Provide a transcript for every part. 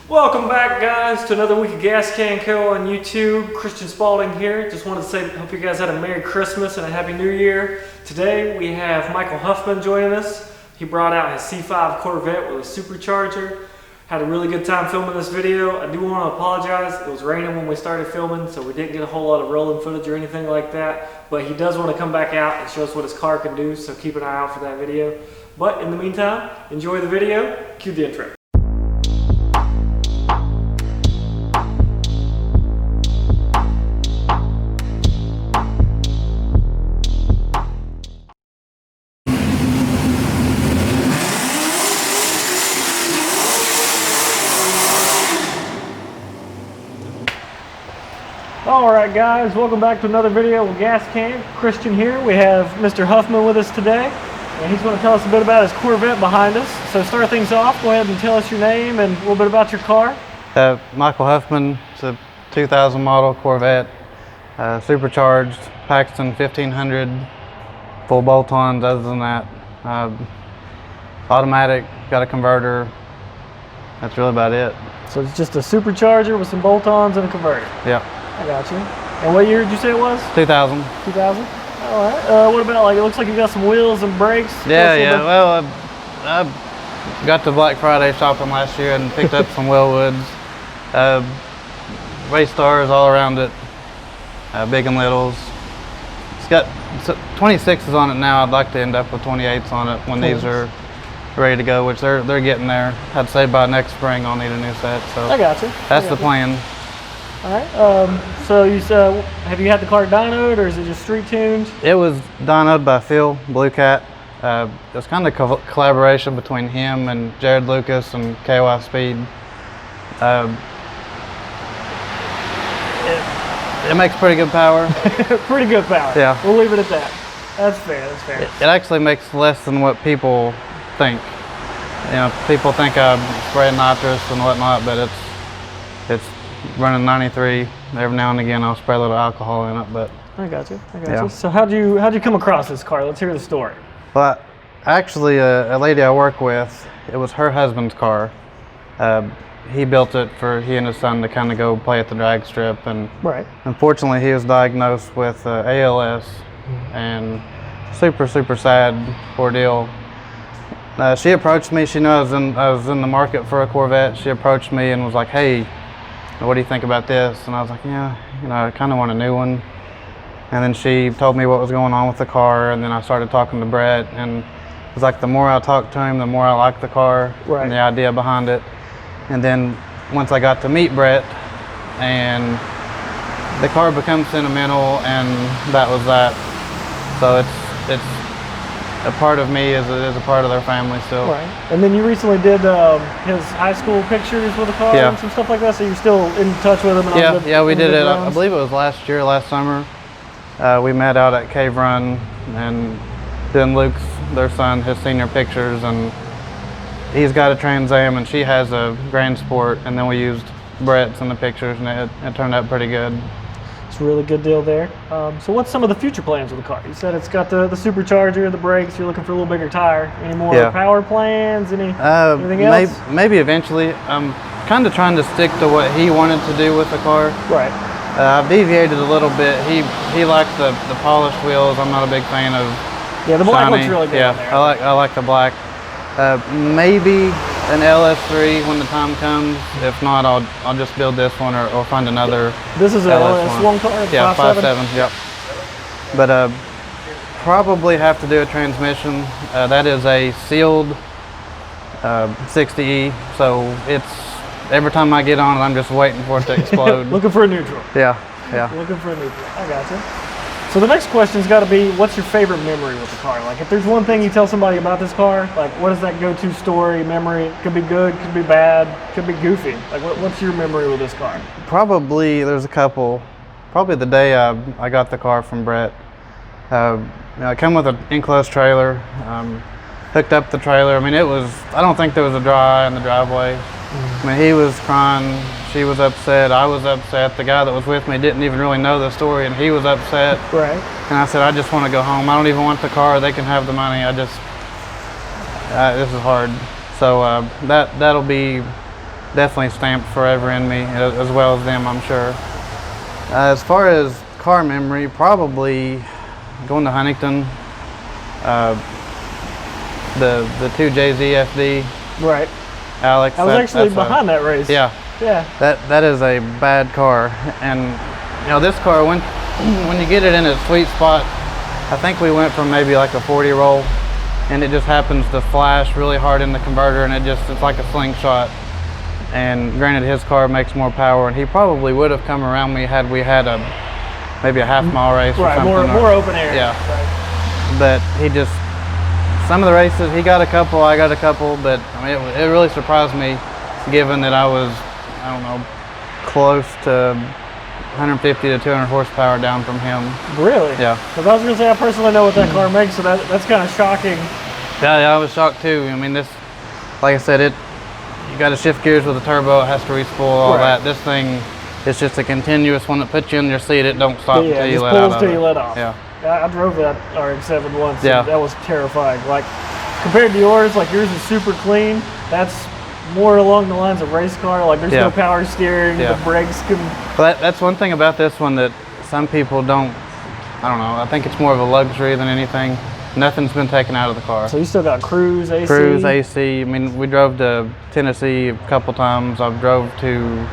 Welcome back, guys, to another week of GasCanCo on YouTube. Christian Spaulding here. Just wanted to say, hope you guys had a Merry Christmas and a Happy New Year. Today we have Michael Huffman joining us. He brought out his C5 Corvette with a supercharger. Had a really good time filming this video. I do want to apologize. It was raining when we started filming, so we didn't get a whole lot of rolling footage or anything like that. But he does want to come back out and show us what his car can do, so keep an eye out for that video. But in the meantime, enjoy the video. Cue the intro. Alright guys, welcome back to another video with GasCan. Christian here. We have Mr. Huffman with us today, and he's going to tell us a bit about his Corvette behind us. So start things off, go ahead and tell us your name and a little bit about your car. Michael Huffman. It's a 2000 model Corvette, supercharged, Paxton 1500, full bolt-ons. Other than that, automatic, got a converter. That's really about it. So it's just a supercharger with some bolt-ons and a converter. Yeah. I got you. And what year did you say it was? 2000. 2000? All right. What about, like, it looks like you got some wheels and brakes? Yeah. Well, I got to Black Friday shopping last year and picked up some Wellwoods. Race stars all around it, big and littles. It's got 26s on it now. I'd like to end up with 28s on it when these are ready to go, which they're getting there. I'd say by next spring I'll need a new set. So I got you. That's the plan. All right. So you said, have you had the car dynoed, or is it just street tuned? It was dynoed by Phil, Blue Cat. It was kind of a collaboration between him and Jared Lucas and KY Speed. It makes pretty good power. Pretty good power. Yeah. We'll leave it at that. That's fair. That's fair. It actually makes less than what people think. You know, people think I'm spraying nitrous and whatnot, but it's running 93. Every now and again I'll spray a little alcohol in it, but I got you. So how'd you come across this car? Let's hear the story. Well, actually a lady I work with, it was her husband's car. He built it for he and his son to kind of go play at the drag strip, and unfortunately he was diagnosed with ALS, and super sad ordeal. She approached me. She knew I was in the market for a Corvette. She approached me and was like, "Hey, what do you think about this?" And I was like, "Yeah, you know, I kind of want a new one." And then she told me what was going on with the car, and then I started talking to Brett, and it was like the more I talked to him, the more I liked the car and the idea behind it. And then once I got to meet Brett, and the car becomes sentimental, and that was that. So it's a part of me as it is a part of their family still. Right. And then you recently did his high school pictures with the car and some stuff like that, so you're still in touch with him? And yeah, we did it. I believe it was last summer. We met out at Cave Run, and then Luke's, their son, his senior pictures, and he's got a Trans Am and she has a Grand Sport, and then we used Brett's in the pictures, and it turned out pretty good. It's a really good deal there. So what's some of the future plans with the car? You said it's got the supercharger, the brakes, you're looking for a little bigger tire. Any more power plans? Anything else? Maybe eventually. I'm kind of trying to stick to what he wanted to do with the car. Right. I've deviated a little bit. He liked the polished wheels. I'm not a big fan of the black shiny. looks really good on there. I like the black. Maybe an LS3 when the time comes. If not, I'll just build this one or find another. This is an LS1 car? Yeah, 5.7, yep. But probably have to do a transmission. That is a sealed 60E, so it's every time I get on it, I'm just waiting for it to explode. Looking for a neutral. Yeah. Looking for a neutral. I gotcha. So the next question's got to be, what's your favorite memory with the car? Like, if there's one thing you tell somebody about this car, like, what is that go-to story, memory? It could be good, could be bad, could be goofy. Like, what's your memory with this car? Probably, there's a couple. Probably the day I got the car from Brett. I come with an enclosed trailer, hooked up the trailer. I mean, I don't think there was a dry eye in the driveway. I mean, he was crying, she was upset, I was upset. The guy that was with me didn't even really know the story, and he was upset. Right. And I said, I just want to go home. I don't even want the car. They can have the money. This is hard. So that'll be definitely stamped forever in me, as well as them, I'm sure. As far as car memory, probably going to Huntington, the 2 JZFD. Right. Alex. I was actually behind that race. Yeah. Yeah. That is a bad car, and you know this car when you get it in its sweet spot, I think we went from maybe like a 40 roll, and it just happens to flash really hard in the converter, and it's like a slingshot. And granted, his car makes more power, and he probably would have come around me had we had maybe a half-mile race or something. Right, more open area. Yeah. Right. But he just, some of the races, he got a couple, I got a couple, but I mean, it really surprised me, given that I was, I don't know, close to 150 to 200 horsepower down from him. Really? Yeah. Because I was going to say, I personally know what that car makes, so that's kind of shocking. Yeah, I was shocked too. I mean, this, like I said, you got to shift gears with the turbo, it has to re-spool, all that. This thing, it's just a continuous one that puts you in your seat, it don't stop until you let out. Until you let off. Yeah. I drove that RX-7 once, yeah. And that was terrifying. Like, compared to yours, like yours is super clean. That's more along the lines of race car. Like, there's no power steering, the brakes can... Well, that's one thing about this one that some people don't, I don't know, I think it's more of a luxury than anything. Nothing's been taken out of the car. So you still got cruise, AC? Cruise, AC. I mean, we drove to Tennessee a couple times. I've drove to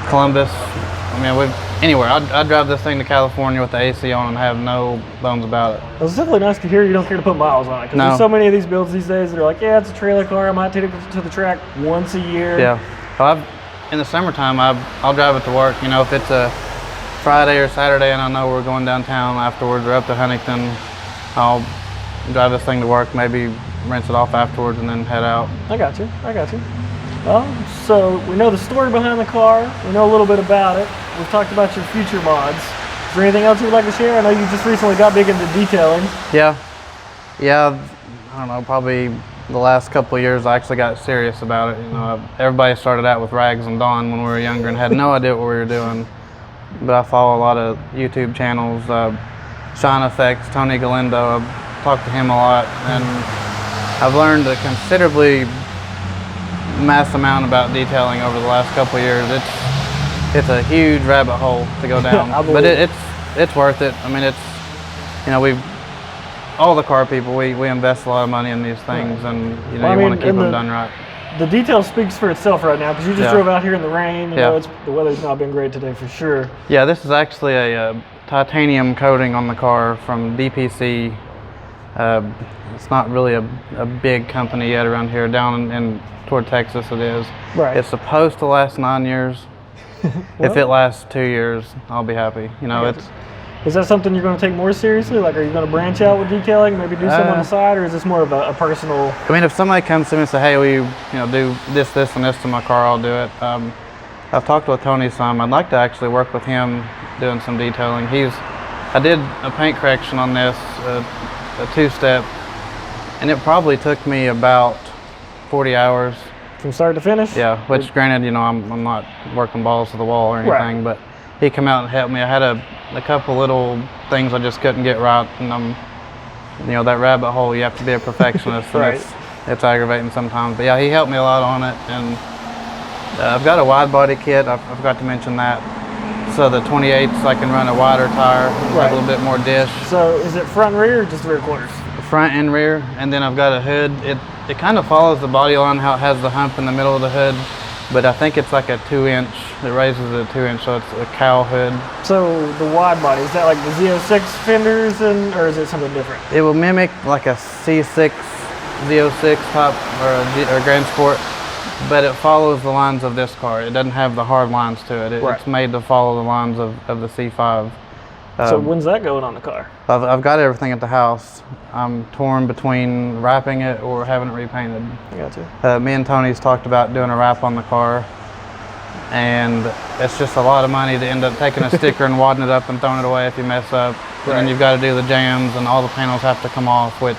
Columbus. I mean, anywhere. I'd drive this thing to California with the AC on and have no bones about it. Well, it's definitely nice to hear you don't care to put miles on it. Because there's so many of these builds these days that are like, yeah, it's a trailer car. I might take it to the track once a year. Yeah. Well, in the summertime, I'll drive it to work. You know, if it's a Friday or Saturday and I know we're going downtown afterwards or up to Huntington, I'll drive this thing to work, maybe rinse it off afterwards and then head out. I got you. Well, so we know the story behind the car. We know a little bit about it. We've talked about your future mods. Is there anything else you'd like to share? I know you just recently got big into detailing. Yeah, I don't know, probably the last couple of years I actually got serious about it. You know, everybody started out with rags and Dawn when we were younger and had no idea what we were doing. But I follow a lot of YouTube channels. Shine Effects, Tony Galindo, I've talked to him a lot, and I've learned a considerably mass amount about detailing over the last couple of years. It's a huge rabbit hole to go down, but it's worth it. I mean, you know, all the car people, we invest a lot of money in these things, and you know, you want to keep them done right. The detail speaks for itself right now, because you just drove out here in the rain. You know, the weather's not been great today for sure. Yeah, this is actually a titanium coating on the car from DPC. It's not really a big company yet around here. Down in toward Texas it is. Right. It's supposed to last 9 years. Well, if it lasts 2 years, I'll be happy. You know, Is that something you're going to take more seriously? Like, are you going to branch out with detailing, maybe do something on the side, or is this more of a personal? I mean, if somebody comes to me and say, hey, we do this, and this to my car, I'll do it. I've talked with Tony some. I'd like to actually work with him doing some detailing. I did a paint correction on this, a two-step, and it probably took me about 40 hours. From start to finish? Yeah, which granted, you know, I'm not working balls to the wall or anything, but he came out and helped me. I had a couple little things I just couldn't get right, and you know, that rabbit hole, you have to be a perfectionist, and it's aggravating sometimes. But yeah, he helped me a lot on it, and I've got a wide body kit. I forgot to mention that. So the 28s, I can run a wider tire, a little bit more dish. So is it front and rear or just rear quarters? Front and rear, and then I've got a hood. It kind of follows the body line, how it has the hump in the middle of the hood, but I think it's like a 2-inch. It raises it a 2-inch, so it's a cow hood. So the wide body, is that like the Z06 fenders, or is it something different? It will mimic like a C6 Z06 top or Grand Sport, but it follows the lines of this car. It doesn't have the hard lines to it. It's made to follow the lines of the C5. So when's that going on the car? I've got everything at the house. I'm torn between wrapping it or having it repainted. I got you. Me and Tony's talked about doing a wrap on the car, and it's just a lot of money to end up taking a sticker and wadding it up and throwing it away if you mess up. And then you've got to do the jams, and all the panels have to come off, which,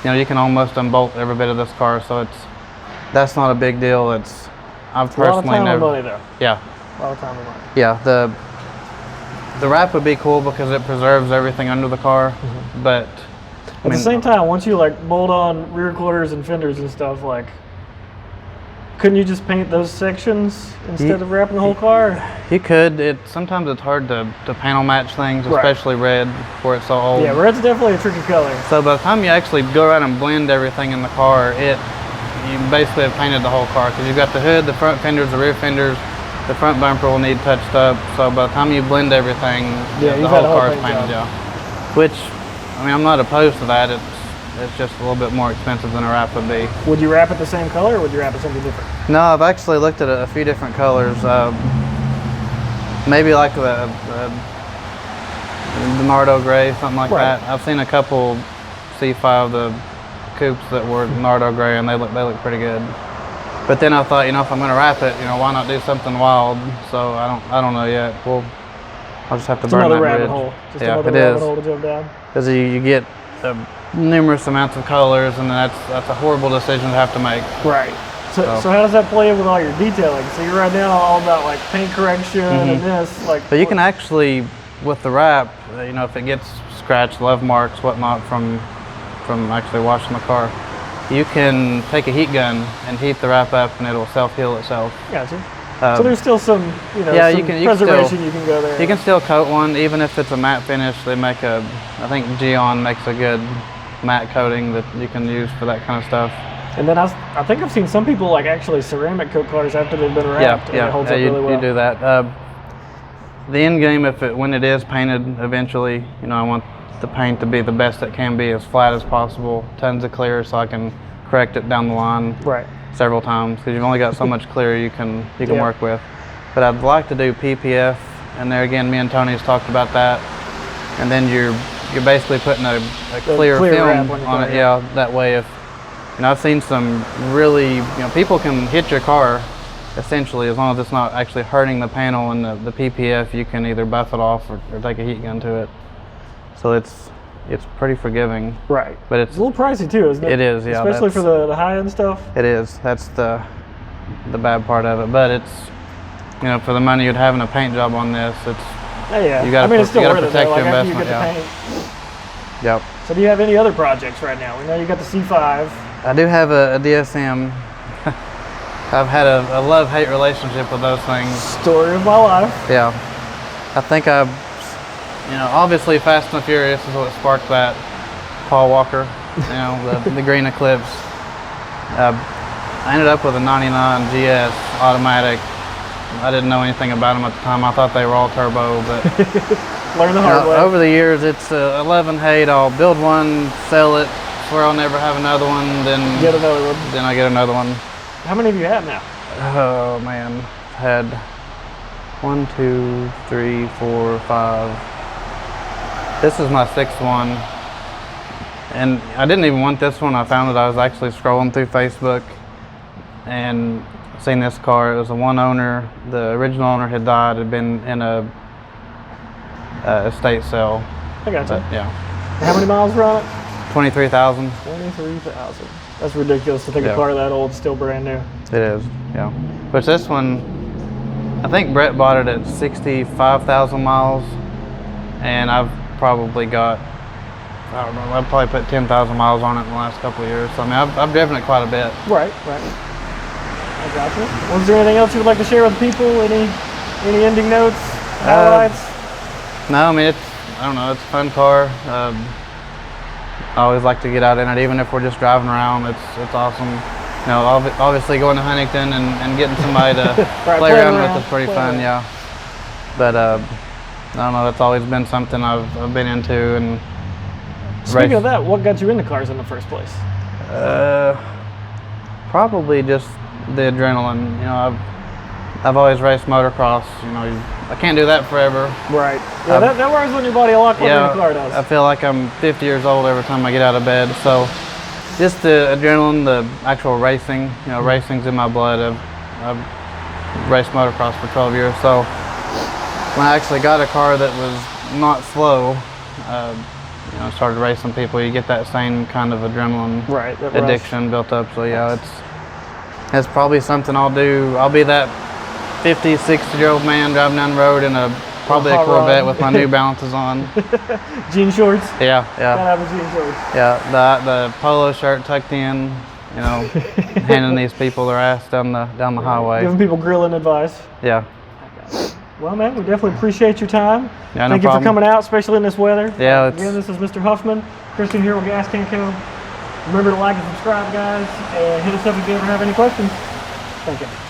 you know, you can almost unbolt every bit of this car, so that's not a big deal. I've personally never. A lot of time and money, though. Yeah. A lot of time and money. Yeah. The wrap would be cool because it preserves everything under the car, but at the same time, once you like bolt on rear quarters and fenders and stuff, like, couldn't you just paint those sections instead of wrapping the whole car? You could. Sometimes it's hard to panel match things, especially red, where it's so old. Yeah, red's definitely a tricky color. So by the time you actually go around and blend everything in the car, you basically have painted the whole car, because you've got the hood, the front fenders, the rear fenders, the front bumper will need touched up. So by the time you blend everything, the whole car is painted. Yeah. Which, I mean, I'm not opposed to that. It's just a little bit more expensive than a wrap would be. Would you wrap it the same color, or would you wrap it something different? No, I've actually looked at a few different colors. Maybe like the Nardo gray, something like that. I've seen a couple C5, the coupes that were Nardo gray, and they look pretty good. But then I thought, if I'm going to wrap it, why not do something wild? So I don't know yet. I'll just have to burn that bridge. Rabbit hole. Just another rabbit hole to jump down. Because you get numerous amounts of colors, and that's a horrible decision to have to make. Right. So how does that play in with all your detailing? So you're right now all about like paint correction and this, like. So you can actually, with the wrap, if it gets scratched, love marks, whatnot from actually washing the car, you can take a heat gun and heat the wrap up, and it'll self-heal itself. Gotcha. So there's still some, some preservation you can go there. You can still coat one, even if it's a matte finish. They make I think Geon makes a good matte coating that you can use for that kind of stuff. And then I think I've seen some people like actually ceramic coat cars after they've been wrapped. Yeah, it holds up really well. You do that. The end game, when it is painted eventually, I want the paint to be the best it can be, as flat as possible, tons of clear, so I can correct it down the line several times, because you've only got so much clear you can work with. But I'd like to do PPF, and there again, me and Tony's talked about that. And then you're basically putting a clear film on it. Yeah, that way if I've seen some really, people can hit your car essentially, as long as it's not actually hurting the panel, and the PPF, you can either buff it off or take a heat gun to it. So it's pretty forgiving. Right. But it's a little pricey too, isn't it? It is, yeah. Especially for the high-end stuff. It is. That's the bad part of it. But it's, for the money you'd have in a paint job on this, it's. Yeah. You got to protect your investment. Yep. So do you have any other projects right now? We know you got the C5. I do have a DSM. I've had a love-hate relationship with those things. Story of my life. Yeah. I think obviously Fast and the Furious is what sparked that. Paul Walker, the green Eclipse. I ended up with a 99 GS automatic. I didn't know anything about them at the time. I thought they were all turbo, but learn the hard way. Over the years, it's 11 hate. I'll build one, sell it, swear I'll never have another one, then get another one. Then I get another one. How many have you had now? Oh man, I've had 1, 2, 3, 4, 5. This is my 6th one, and I didn't even want this one. I found it. I was actually scrolling through Facebook and seen this car. It was a one owner. The original owner had died. Had been in a estate sale. I gotcha. Yeah. How many miles were on it? 23,000. 23,000. That's ridiculous to think a car that old is still brand new. It is. Yeah. But this one, I think Brett bought it at 65,000 miles, and I've probably got, I don't know, I've probably put 10,000 miles on it in the last couple of years. So I mean, I've driven it quite a bit. Right. I got you. Was there anything else you would like to share with people? Any ending notes, highlights? No, I mean, I don't know, it's a fun car. I always like to get out in it, even if we're just driving around. It's awesome. Obviously going to Huntington and getting somebody to play around with is pretty fun, yeah. But I don't know, that's always been something I've been into. And speaking of that, what got you into cars in the first place? Probably just the adrenaline. I've always raced motocross. I can't do that forever. Right. Yeah, that wears on your body a lot quicker than a car does. I feel like I'm 50 years old every time I get out of bed. So just the adrenaline, the actual racing. Racing's in my blood. I've raced motocross for 12 years. So when I actually got a car that was not slow, I started racing people. You get that same kind of adrenaline addiction built up. So yeah, it's probably something I'll do. I'll be that 50, 60-year-old man driving down the road in probably a Corvette with my New Balances on. Jean shorts? Yeah. Gotta have a jean shorts. Yeah, the polo shirt tucked in, you know, handing these people their ass down the highway. Giving people grilling advice. Yeah. Well, man, we definitely appreciate your time. Yeah, Thank you for coming out, especially in this weather. Yeah. Again, this is Mr. Huffman. Kristen here with GasCanCo. Remember to like and subscribe, guys, and hit us up if you ever have any questions. Thank you.